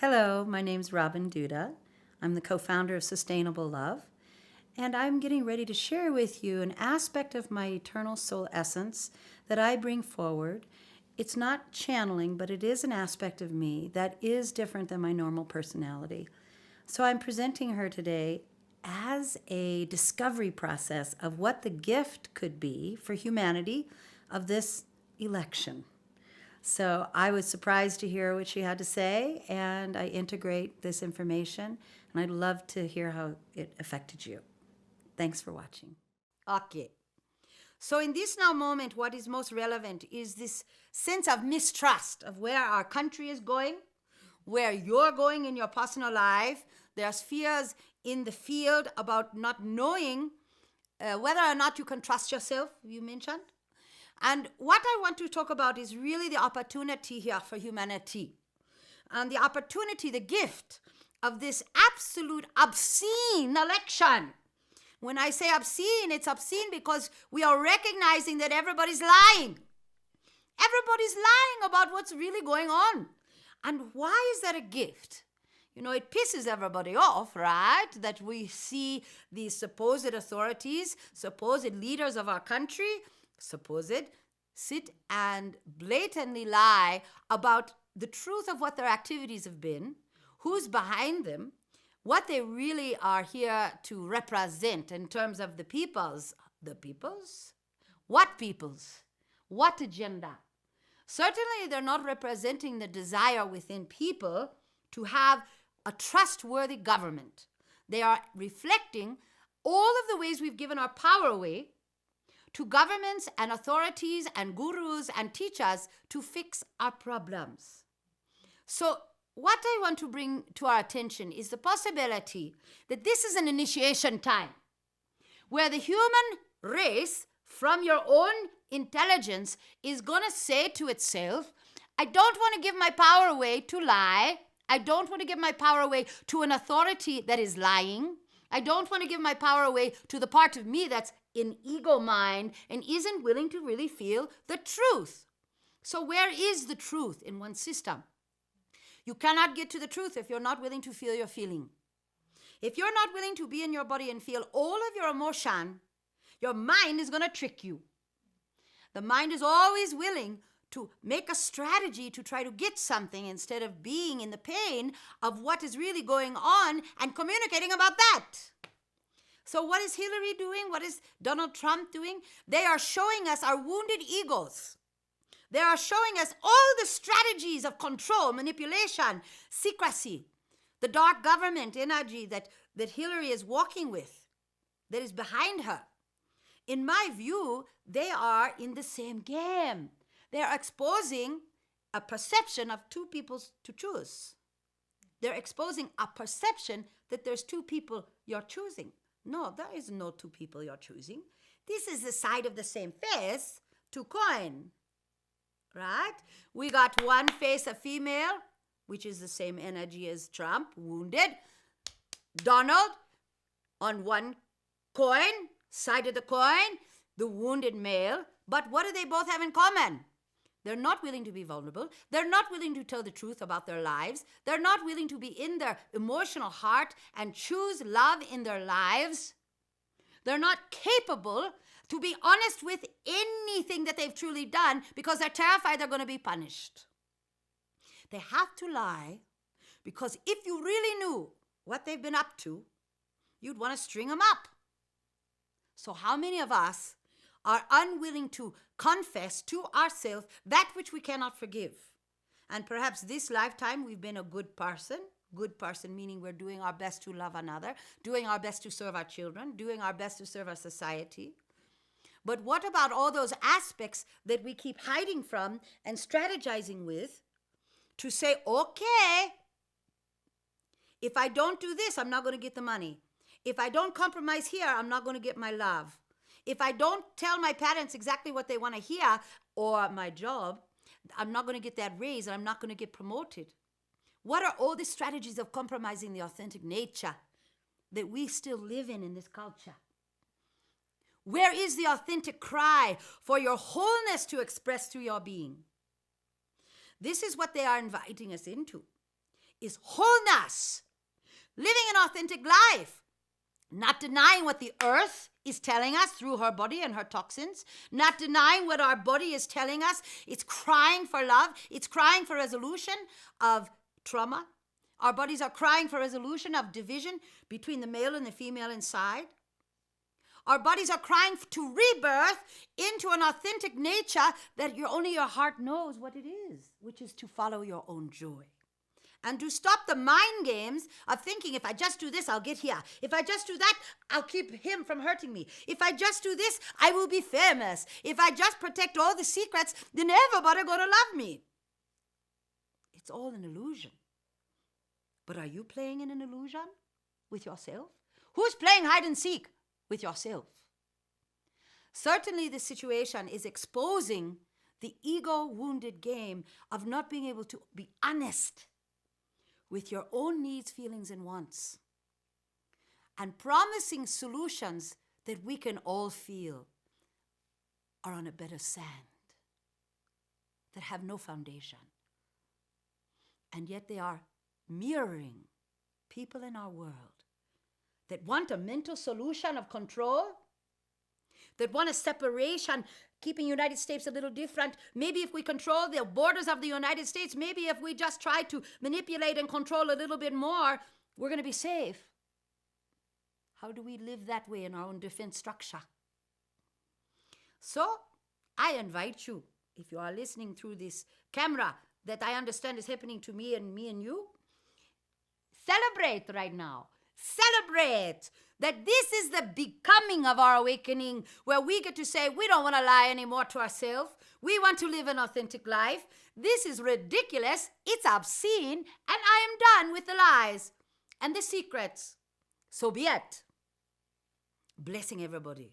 Hello, my name's Robin Duda. I'm the co-founder of Sustainable Love, and I'm getting ready to share with you an aspect of my eternal soul essence that I bring forward. It's not channeling, but it is an aspect of me that is different than my normal personality. So I'm presenting her today as a discovery process of what the gift could be for humanity of this election. So I was surprised to hear what she had to say, and I integrate this information, and I'd love to hear how it affected you. Thanks for watching. Okay. So in this now moment, what is most relevant is this sense of mistrust of where our country is going, where you're going in your personal life. There's fears in the field about not knowing whether or not you can trust yourself, you mentioned. And what I want to talk about is really the opportunity here for humanity. And the opportunity, the gift of this absolute obscene election. When I say obscene, it's obscene because we are recognizing that everybody's lying. Everybody's lying about what's really going on. And why is that a gift? You know, it pisses everybody off, right? That we see these supposed authorities, supposed leaders of our country, supposed sit and blatantly lie about the truth of what their activities have been, who's behind them, what they really are here to represent in terms of the peoples. The peoples? What peoples? What agenda? Certainly they're not representing the desire within people to have a trustworthy government. They are reflecting all of the ways we've given our power away to governments and authorities and gurus and teachers to fix our problems. So what I want to bring to our attention is the possibility that this is an initiation time where the human race, from your own intelligence, is going to say to itself, I don't want to give my power away to lie. I don't want to give my power away to an authority that is lying. I don't want to give my power away to the part of me that's in ego mind and isn't willing to really feel the truth. So where is the truth in one system? You cannot get to the truth if you're not willing to feel your feeling. If you're not willing to be in your body and feel all of your emotion, your mind is going to trick you. The mind is always willing to make a strategy to try to get something instead of being in the pain of what is really going on and communicating about that. So what is Hillary doing? What is Donald Trump doing? They are showing us our wounded egos. They are showing us all the strategies of control, manipulation, secrecy, the dark government energy that Hillary is walking with, that is behind her. In my view, they are in the same game. They are exposing a perception of two people to choose. They're exposing a perception that there's two people you're choosing. No, there is no two people you're choosing. This is the side of the same face, two coin, right? We got one face, a female, which is the same energy as Trump, wounded. Donald, on one coin, side of the coin, the wounded male. But what do they both have in common? They're not willing to be vulnerable. They're not willing to tell the truth about their lives. They're not willing to be in their emotional heart and choose love in their lives. They're not capable to be honest with anything that they've truly done because they're terrified they're going to be punished. They have to lie because if you really knew what they've been up to, you'd want to string them up. So how many of us are unwilling to confess to ourselves that which we cannot forgive? And perhaps this lifetime we've been a good person meaning we're doing our best to love another, doing our best to serve our children, doing our best to serve our society. But what about all those aspects that we keep hiding from and strategizing with to say, okay, if I don't do this, I'm not going to get the money. If I don't compromise here, I'm not going to get my love. If I don't tell my parents exactly what they want to hear or my job, I'm not going to get that raise and I'm not going to get promoted. What are all the strategies of compromising the authentic nature that we still live in this culture? Where is the authentic cry for your wholeness to express through your being? This is what they are inviting us into. is wholeness, living an authentic life, not denying what the earth is telling us through her body and her toxins, not denying what our body is telling us. It's crying for love. It's crying for resolution of trauma. Our bodies are crying for resolution of division between the male and the female inside. Our bodies are crying to rebirth into an authentic nature that only your heart knows what it is, which is to follow your own joy. And to stop the mind games of thinking, if I just do this, I'll get here. If I just do that, I'll keep him from hurting me. If I just do this, I will be famous. If I just protect all the secrets, then everybody gonna love me. It's all an illusion. But are you playing in an illusion with yourself? Who's playing hide and seek with yourself? Certainly this situation is exposing the ego-wounded game of not being able to be honest with your own needs, feelings, and wants, and promising solutions that we can all feel are on a bed of sand, that have no foundation. And yet they are mirroring people in our world that want a mental solution of control, that want a separation, keeping United States a little different. Maybe if we control the borders of the United States, maybe if we just try to manipulate and control a little bit more, we're going to be safe. How do we live that way in our own defense structure? So I invite you, if you are listening through this camera that I understand is happening to me and you, celebrate right now. Celebrate that this is the becoming of our awakening, where we get to say we don't want to lie anymore to ourselves. We want to live an authentic life. This is ridiculous. It's obscene. And I am done with the lies and the secrets. So be it. Blessing everybody.